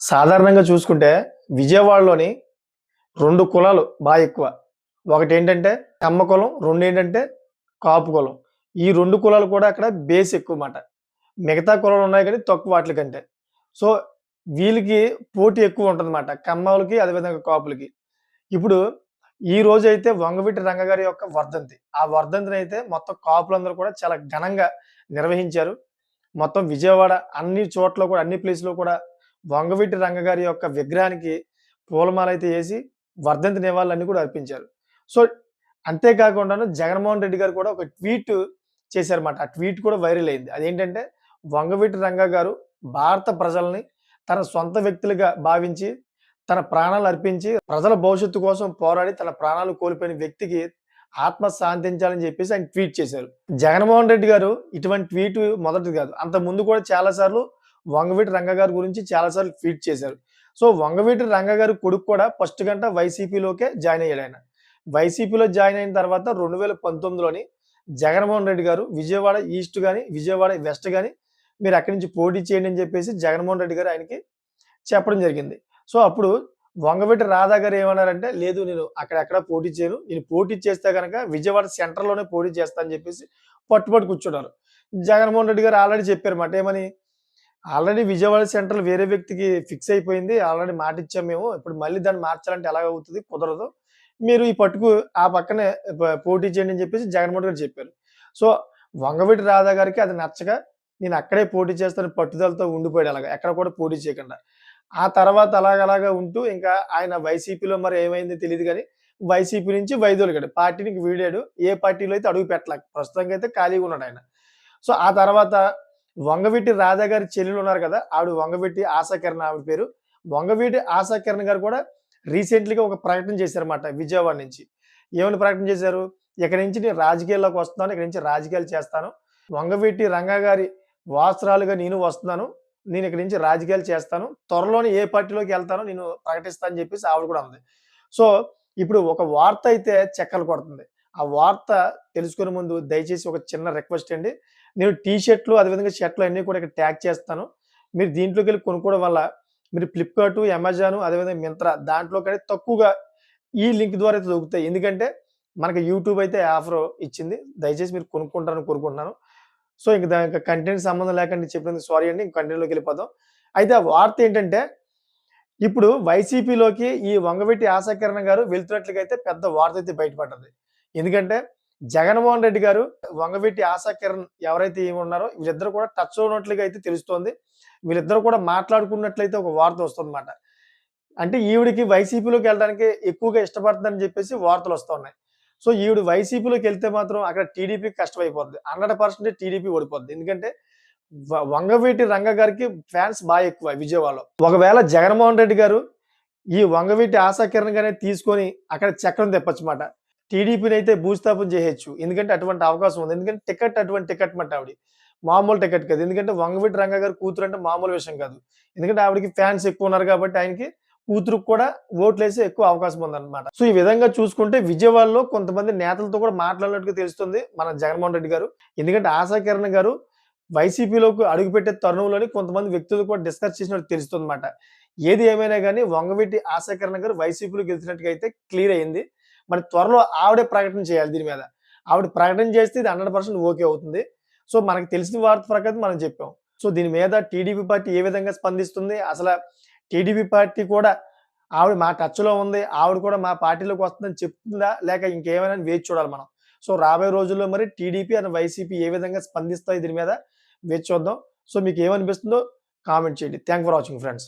సాధారణంగా చూసుకుంటే విజయవాడలోని 2 కులాలు ఎక్కువ. ఒకటేంటంటే కమ్మ కులం, రెండేంటంటే కాపు కులం. ఈ 2 కులాలు కూడా అక్కడ బేస్ ఎక్కువ మాట. మిగతా కులాలు ఉన్నాయి కానీ తక్కువ వాట్లి కంటే. సో, వీళ్ళకి పోటీ ఎక్కువ ఉంటదన్నమాట. కమ్మోళ్ళకి అదేవిధంగా కాపులకి. ఇప్పుడు ఈ రోజైతే వంగవీటి రంగ గారి యొక్క వర్ధంతి. ఆ వర్ధంతినైతే మొత్తం కాపులందరూ కూడా చాలా ఘనంగా నిర్వహించారు. మొత్తం విజయవాడ అన్ని చోట్ల కూడా అన్ని ప్లేస్‌లో కూడా వంగవీటి రంగ గారి యొక్క విగ్రహానికి పూలమాలైతే ఏసి వర్ధంతి నివాళులన్నీ కూడా అర్పించారు. సో, అంతే కాకుండాను జగన్‌మోహన్ రెడ్డి గారు కూడా ఒక ట్వీట్ చేశారన్నమాట. ఆ ట్వీట్ కూడా వైరల్ అయింది. అదేంటంటే వంగవీటి రంగ గారు భారత ప్రజల్ని తన సొంత వ్యక్తులుగా భావించి, తన ప్రాణాలు అర్పించి ప్రజల భవిష్యత్తు కోసం పోరాడి తన ప్రాణాలు కోల్పోయిన వ్యక్తికి ఆత్మ శాంతించాలని చెప్పేసి ఆయన ట్వీట్ చేశారు. జగన్‌మోహన్ రెడ్డి గారు ఇటువంటి ట్వీట్ మొదటిది కాదు. అంతకుముందు కూడా చాలా సార్లు వంగవీటి రంగ గారి గురించి చాలా సార్లు ట్వీట్ చేశారు. సో, వంగవీటి రంగ గారి కొడుకు కూడా ఫస్ట్ గంట వైసీపీలోకే జాయిన్ అయ్యాడాయన. వైసీపీలో జాయిన్ అయిన తర్వాత 2019లోని జగన్‌మోహన్ రెడ్డి గారు విజయవాడ ఈస్ట్ గాని, విజయవాడ వెస్ట్ గాని మీరు అక్కడి నుంచి పోటీ చేయండి అని చెప్పేసి జగన్‌మోహన్ రెడ్డి గారు ఆయనకి చెప్పడం జరిగింది. సో, అప్పుడు వంగవీటి రాధా గారు ఏమన్నారంటే, "లేదు నేను అక్కడెక్కడ పోటీ చేయను. నేను పోటీ చేస్తే గనక విజయవాడ సెంట్రల్‌లోనే పోటీ చేస్తా" అని చెప్పేసి పట్టుబట్టి కూర్చున్నారు. జగన్‌మోహన్ రెడ్డి గారు ఆల్రెడీ చెప్పారుమాట. ఏమని? "ఆల్రెడీ విజయవాడ సెంట్రల్ వేరే వ్యక్తికి ఫిక్స్ అయిపోయింది. ఆల్రెడీ మాటిచ్చాం మేము. ఇప్పుడు మళ్ళీ దాన్ని మార్చాలంటే ఎలాగవుతది? కుదరదు. మీరు ఈ పట్టుకు ఆ పక్కనే పోటీ చేయండి" అని చెప్పేసి జగన్‌మోహన్ గారు చెప్పారు. సో, వంగవీటి రాధా గారికి అది నచ్చక, నేను అక్కడే పోటీ చేస్తానని పట్టుదలతో ఉండిపోయాడు అలాగా. ఎక్కడ కూడా పోటీ చేయకుండా. ఆ తర్వాత అలాగలాగా ఉంటూ ఇంకా ఆయన వైసీపీలో మరి ఏమైందో తెలీదు గానీ, వైసీపీ నుంచి వైదొలిగాడు. పార్టీని ఇంక వీడాడు. ఏ పార్టీలో అయితే అడుగు పెట్టల. ప్రస్తుతానికైతే ఖాళీగా ఉన్నాడాయన. సో, ఆ తర్వాత వంగవీటి రాధా గారి చెల్లెలున్నారు కదా! ఆవిడ వంగవీటి ఆశాకిరణ్ ఆవిడ పేరు. వంగవీటి ఆశాకిరణ్ గారు కూడా రీసెంట్‌లీగా ఒక ప్రకటన చేశారన్నమాట విజయవాడ నుంచి. ఏమని ప్రకటన చేశారు? "ఇక్కడి నుంచి నేను రాజకీయాల్లోకి వస్తున్నాను. ఇక్కడి నుంచి రాజకీయాలు చేస్తాను. వంగవీటి రంగా గారి వారసురాలుగా నేను వస్తున్నాను. నేను ఇక్కడి నుంచి రాజకీయాలు చేస్తాను. త్వరలోనే ఏ పార్టీలోకెళ్తానో నేను ప్రకటిస్తా" అని చెప్పేసి ఆవిడ కూడా అంది. సో, ఇప్పుడు ఒక వార్త అయితే చెక్కలు కొడుతుంది. ఆ వార్త తెలుసుకునే ముందు దయచేసి ఒక చిన్న రిక్వెస్ట్ అండి. నేను టీ షర్ట్‌లు అదేవిధంగా షర్ట్‌లు అన్నీ కూడా ఇక్కడ ట్యాగ్ చేస్తాను. మీరు దీంట్లోకెళ్ళి కొనుక్కోవడం వల్ల మీరు ఫ్లిప్‌కార్ట్, అమెజాన్ అదేవిధంగా మింత్రా దాంట్లో కంటే తక్కువగా ఈ లింక్ ద్వారా అయితే దొరుకుతాయి. ఎందుకంటే మనకి యూట్యూబ్ అయితే ఆఫర్ ఇచ్చింది. దయచేసి మీరు కొనుక్కుంటారని కోరుకుంటున్నాను. సో, ఇంక దానికి కంటెంట్ సంబంధం లేకుండా చెప్పినందుకు సారీ అండి. ఇంక కంటెంట్‌లోకెళ్ళిపోదాం. అయితే ఆ వార్త ఏంటంటే, ఇప్పుడు వైసీపీలోకి ఈ వంగవీటి ఆశాకిరణ్ గారు వెళ్తున్నట్లుగా అయితే పెద్ద వార్త అయితే బయటపడ్డది. ఎందుకంటే, జగన్‌మోహన్ రెడ్డి గారు, వంగవీటి ఆశాకిరణ్ ఎవరైతే ఈమె ఉన్నారో వీళ్ళిద్దరూ కూడా టచ్‌లో ఉన్నట్లుగా అయితే తెలుస్తోంది. వీళ్ళిద్దరూ కూడా మాట్లాడుకున్నట్లయితే ఒక వార్త వస్తుందన్నమాట. అంటే ఈవిడకి వైసీపీలోకెళ్ళడానికి ఎక్కువగా ఇష్టపడుతుందని జెప్పేసి వార్తలొస్తున్నాయి. సో, ఈవిడ వైసీపీలోకెళ్తే మాత్రం అక్కడ టీడీపీకి కష్టమైపోద్ది. 100% టీడీపీ ఓడిపోద్ది. ఎందుకంటే వంగవీటి రంగ గారికి ఫ్యాన్స్ ఎక్కువ విజయవాడలో. ఒకవేళ జగన్‌మోహన్ రెడ్డి గారు ఈ వంగవీటి ఆశా కిరణ్ గారిని తీసుకొని అక్కడ చక్రం తిప్పొచ్చుమాట. టీడీపీనైతే భూస్థాపన జేసేయొచ్చు. ఎందుకంటే అటువంటి అవకాశం ఉంది. ఎందుకంటే టికెట్ అటువంటి టికెట్ మాట ఆవిడ. మామూలు టికెట్ కాదు. ఎందుకంటే వంగవీటి రంగ గారి కూతురంటే మామూలు విషయం కాదు. ఎందుకంటే ఆవిడకి ఫ్యాన్స్ ఎక్కువున్నారు గాబట్టి ఆయనకి కూతురుకి కూడా ఓట్లేసే ఎక్కువ అవకాశం ఉందన్నమాట. సో, ఈ విధంగా చూసుకుంటే విజయవాడలో కొంతమంది నేతలతో కూడా మాట్లాడినట్టుగా తెలుస్తుంది మన జగన్‌మోహన్ రెడ్డి గారు. ఎందుకంటే ఆశా కిరణ్ గారు వైసీపీలోకి అడుగుపెట్టే తరుణంలోనే కొంతమంది వ్యక్తులు కూడా డిస్కస్ చేసినట్టు తెలుస్తుందన్నమాట. ఏది ఏమైనా గాని వంగవీటి ఆశా కిరణ్ గారు వైసీపీలోకి వెళ్తున్నట్టుగా అయితే క్లియర్ అయింది. మరి త్వరలో ఆవిడే ప్రకటన చేయాలి దీని మీద. ఆవిడ ప్రకటన చేస్తే ఇది 100% ఓకే అవుతుంది. సో, మనకు తెలిసిన వార్త ప్రకారం మనం చెప్పాం. సో, దీని మీద టీడీపీ పార్టీ ఏ విధంగా స్పందిస్తుంది? టీడీపీ పార్టీ కూడా ఆవిడ మా టచ్‌లో ఉంది. ఆవిడ కూడా మా పార్టీలోకి వస్తుందని చెప్తుందా? లేక ఇంకేమైనా వేచి చూడాలి మనం. సో, రాబోయే రోజుల్లో మరి టీడీపీ అండ్ వైసీపీ ఏ విధంగా స్పందిస్తాయి దీని మీద వేచి చూద్దాం. సో, మీకేమనిపిస్తుందో కామెంట్ చేయండి. Thank for watching friends.